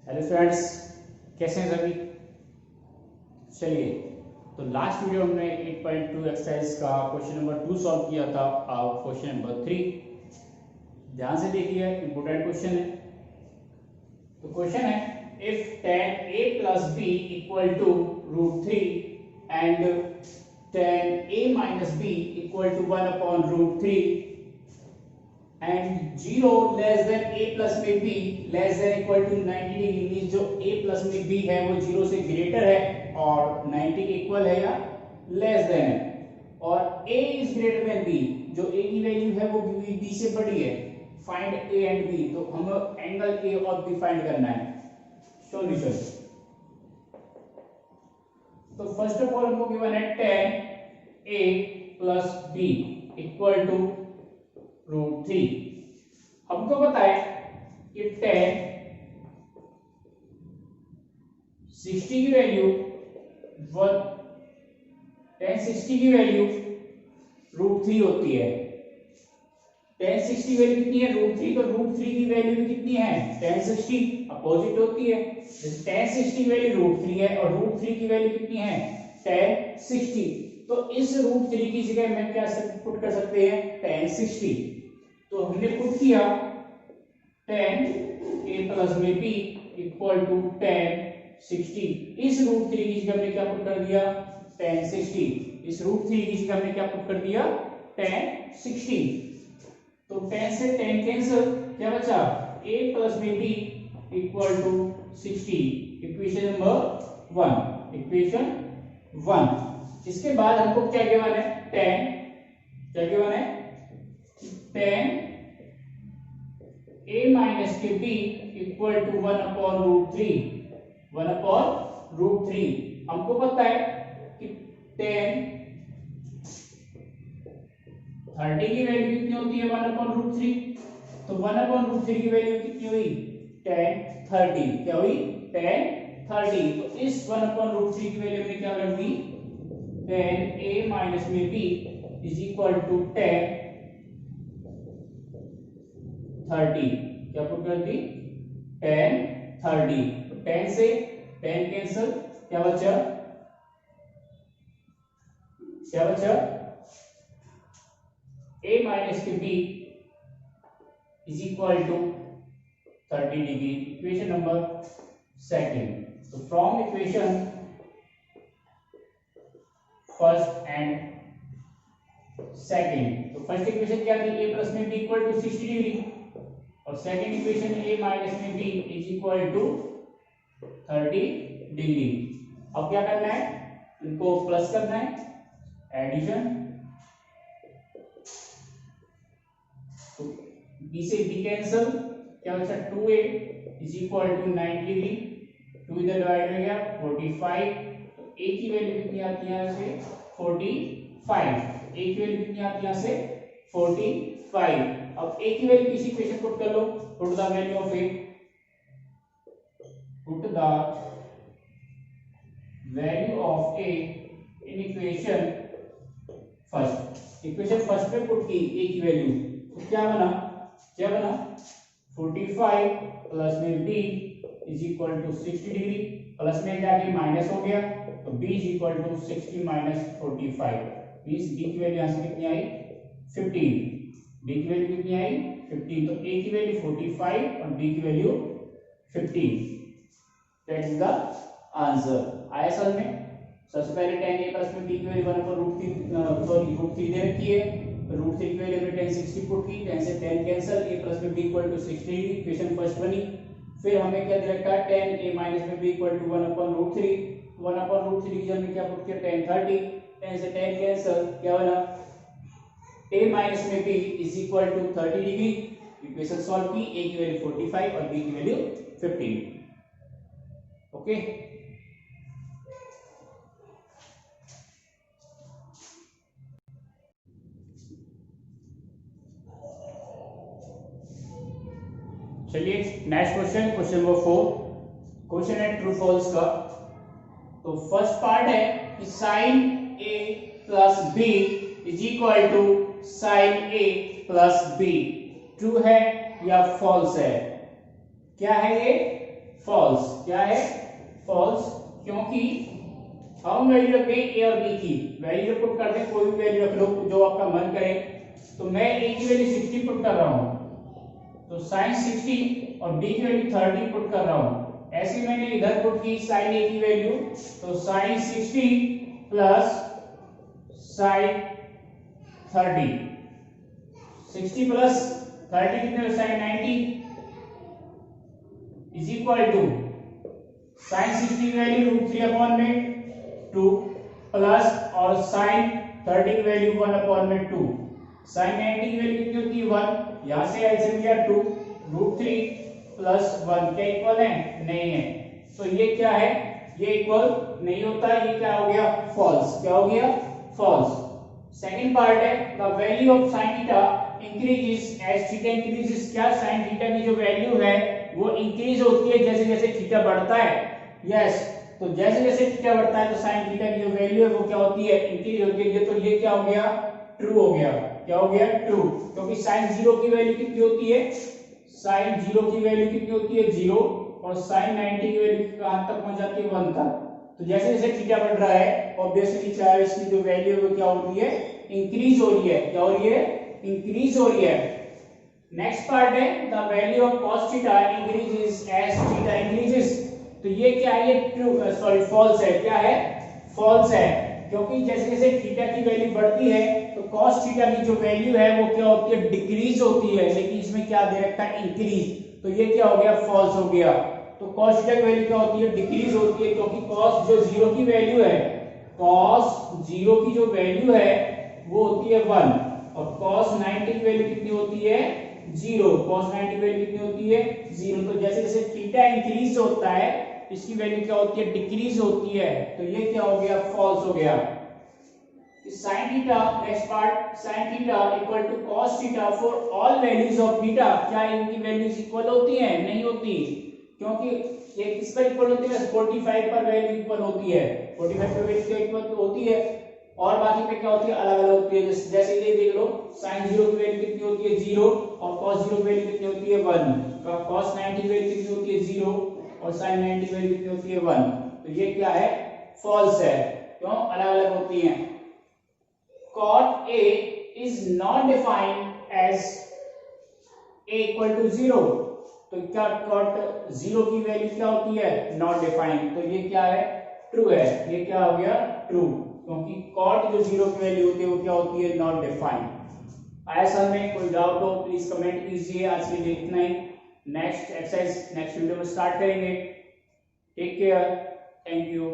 Hello friends, कैसे हैं सभी। चलिए, तो लास्ट वीडियो हमने 8.2 एक्सरसाइज का क्वेश्चन नंबर 2 सॉल्व किया था। अब क्वेश्चन नंबर 3 ध्यान से देखिए, इंपोर्टेंट क्वेश्चन है। तो क्वेश्चन है, if tan a plus b equal to √3 and tan a minus b equal to 1 upon √3 and 0 less than a plus में b less than equal to 90 degree, means जो a plus में b है वो 0 से greater है और 90 के equal है या लेस देन है, और a is greater than b, जो a की वैल्यू है वो b से बड़ी है। फाइंड a एंड b, तो हम एंगल a और b फाइंड करना है। सॉल्यूशन, तो फर्स्ट ऑफ ऑल हमको गिवन है tan a plus b equal to √3। हमको पता है कि tan 60 की वैल्यू tan 60 की वैल्यू √3 होती है। tan 60 की वैल्यू कितनी है? √3। तो √3 की वैल्यू भी कितनी है? tan 60 अपोजिट होती है। tan 60 की वैल्यू √3 है और √3 की वैल्यू कितनी है? tan 60। तो इस √3 की जगह मैं क्या पुट कर सकते हैं? tan 60। तो हमने पुट किया tan a plus में b इक्वल टू tan 60। इस √3 की जगह हमने क्या पुट कर दिया? tan 60। इस √3 की जगह हमने क्या पुट कर दिया? tan 60। तो tan से tan कैंसिल, क्या बचा? a plus में b equal to 60। Equation number 1, equation 1। इसके बाद हमको क्या गिवन है? क्या गिवन है? tan a minus के b equal to 1 upon √3। 1 upon √3। हमको पता है कि tan 30 की वैल्यू कितनी होती है? 1 अपॉन √3। तो 1 अपॉन √3 की वैल्यू कितनी हुई? tan 30। क्या हुई? tan 30। तो इस 1 अपॉन √3 की वैल्यू हमने क्या कर दी? tan a minus में b is equal to tan 30। क्या पुट कर दी? tan 30। तो tan से tan कैंसिल, क्या बचा? a माइनस के b is equal to 30 degree. Equation number 2। तो from equation first and second, तो फर्स्ट इक्वेशन क्या थी? a प्लस में b इक्वल टू 60 डिग्री, और सेकंड इक्वेशन a माइनस में b is equal to 30 degree. अब क्या करना है? इनको प्लस करना है, एडिशन। तो b से b कैंसिल, क्या बचा? 2a is equal to 90 degree. 2 इधर डिवाइड हो गया 45। तो a की वैल्यू कितनी आती है यहाँ से? 45। a की वैल्यू कितनी आती है यहाँ से? 45। अब a की वैल्यू किसी इक्वेशन पुट कर लो। Put the value of a, put the value of a in equation first. Equation first में पुट की a की वैल्यू, तो क्या बना? 45 प्लस में b इज इक्वल टू 60 डिग्री, प्लस में जाके माइनस हो गया, तो b is equal to 60 minus 45। Means b की वैल्यू यहां से कितनी आई? 15। b की वैल्यू कितनी आई? 15। तो a की वैल्यू 45 और b की value 15। That is the answer. आया समझ में? सबसे पहले tan a प्लस में b की वैल्यू 1 पर √3 दे रखी है। √3 की वैल्यू में tan 60 पुट की, tan से tan कैंसिल, a प्लस में b equal to 60 degree. Equation first बनी। फिर हमें क्या दे रखा है? tan a माइनस में b equal to 1 upon √3। 1 upon √3 की जगह में क्या पुट किया? tan 30। tan से tan कैंसिल, क्या बना? a माइनस में b is equal to 30 degree. Equation solve की, a की वैल्यू 45 और b की वैल्यू 15। ओके, चलिए next question, question number 4। Question है ट्रू फॉल्स का। तो फर्स्ट पार्ट है कि sin a plus b is equal to sin a plus b। True है या फॉल्स है? क्या है ये? फॉल्स। क्या है? फॉल्स, क्योंकि हम वैल्यू रखते हैं ए और बी की, वैल्यू पुट करते हैं, कोई भी वैल्यू रख लो जो आपका मन करे। तो मैं ए की वैल्यू 60 पुट कर रहा हूं, तो sin 60 और b की वैल्यू 30 पुट कर रहा हूं। ऐसे मैंने इधर पुट की sin a की वैल्यू, तो sin 60 प्लस sin 30, 60 प्लस 30 कितने? sin 90 is equal to sin 60 की वैल्यू √3/2 प्लस और sin 30 की वैल्यू 1/2। sin 90 की वैल्यू कितनी होती है? 1। यहां से एलसीएम लिया 2, √3 प्लस 1 क्या इक्वल है? नहीं है। तो ये क्या है? ये इक्वल नहीं होता, ये क्या हो गया? फॉल्स। क्या हो गया? फॉल्स। सेकंड पार्ट है the value of sin theta increases as theta increases. क्या sin थीटा की जो वैल्यू है वो इंक्रीज होती है जैसे जैसे थीटा बढ़ता है? यस। तो जैसे जैसे थीटा बढ़ता है तो sin थीटा की जो वैल्यू है वो क्या होती है? इंक्रीज होती है। तो ये क्या हो गया? ट्रू हो गया। क्या हो गया? ट्रू, क्योंकि sin 0 की वैल्यू कितनी होती है? sin 0 की वैल्यू कितनी होती है? 0। और sin 90 की वैल्यू कहां तक पहुंच जाती है? 1 तक। तो जैसे जैसे थीटा बढ़ रहा है ऑब्वियसली क्या है, इसकी जो वैल्यू है वो क्या हो रही है? इंक्रीज हो रही है। क्या हो रही है? इंक्रीज हो रही है। नेक्स्ट पार्ट है the value of cos theta increases as theta increases. तो ये क्या है? ये ट्रू सॉरी फॉल्स है। क्या है? फॉल्स है, क्योंकि जैसे जैसे थीटा की वैल्यू बढ़ती है तो cos थीटा की जो वैल्यू है वो क्या होती है? डिक्रीज होती है, लेकिन इसमें क्या दे रखा है? इंक्रीज। तो ये क्या हो गया? फॉल्स हो गया। तो cos थीटा की वैल्यू क्या होती है? डिक्रीज होती है, क्योंकि cos जो 0 की वैल्यू है, cos 0 की जो वैल्यू है वो होती है 1, और cos 90 की वैल्यू कितनी होती है? 0। cos 90 की वैल्यू कितनी होती है? 0। तो जैसे जैसे थीटा इंक्रीज होता है इसकी वैल्यू क्या होती है? डिक्रीज होती है। तो ये क्या हो गया? फॉल्स हो गया। sin theta, next part, sin theta equal to cos theta for all values of theta. क्या इनकी वैल्यूज इक्वल होती हैं? नहीं होती, क्योंकि ये किस पर इक्वल होती है? 45 पर वैल्यू इक्वल होती है। 45 पर वैल्यू इक्वल होती है, और बाकी पे क्या होती है? अलग अलग होती है। जैसे ये देख लो, sin 0 की वैल्यू कितनी होती है? 0, और cos 0 की वैल्यू कितनी होती है? 1। cos 90 की वैल्यू कितनी होती है? 0, और sin 90 की वैल्यू कितनी होती है? 1। तो ये क्या है? फॉल्स है। क्यों? अलग अलग होती हैं। cot A is not defined as A equal to 0। तो क्या cot 0 की वैल्यू क्या होती है? Not defined. तो ये क्या है? ट्रू है। ये क्या हो गया? ट्रू, क्योंकि cot जो 0 की वैल्यू होती है वो क्या होती है? Not defined. आया समझ में? कोई डाउट हो प्लीज कमेंट कीजिए। आज के लिए इतना ही। नेक्स्ट एक्सरसाइज नेक्स्ट वीडियो में स्टार्ट करेंगे। Take care, thank you.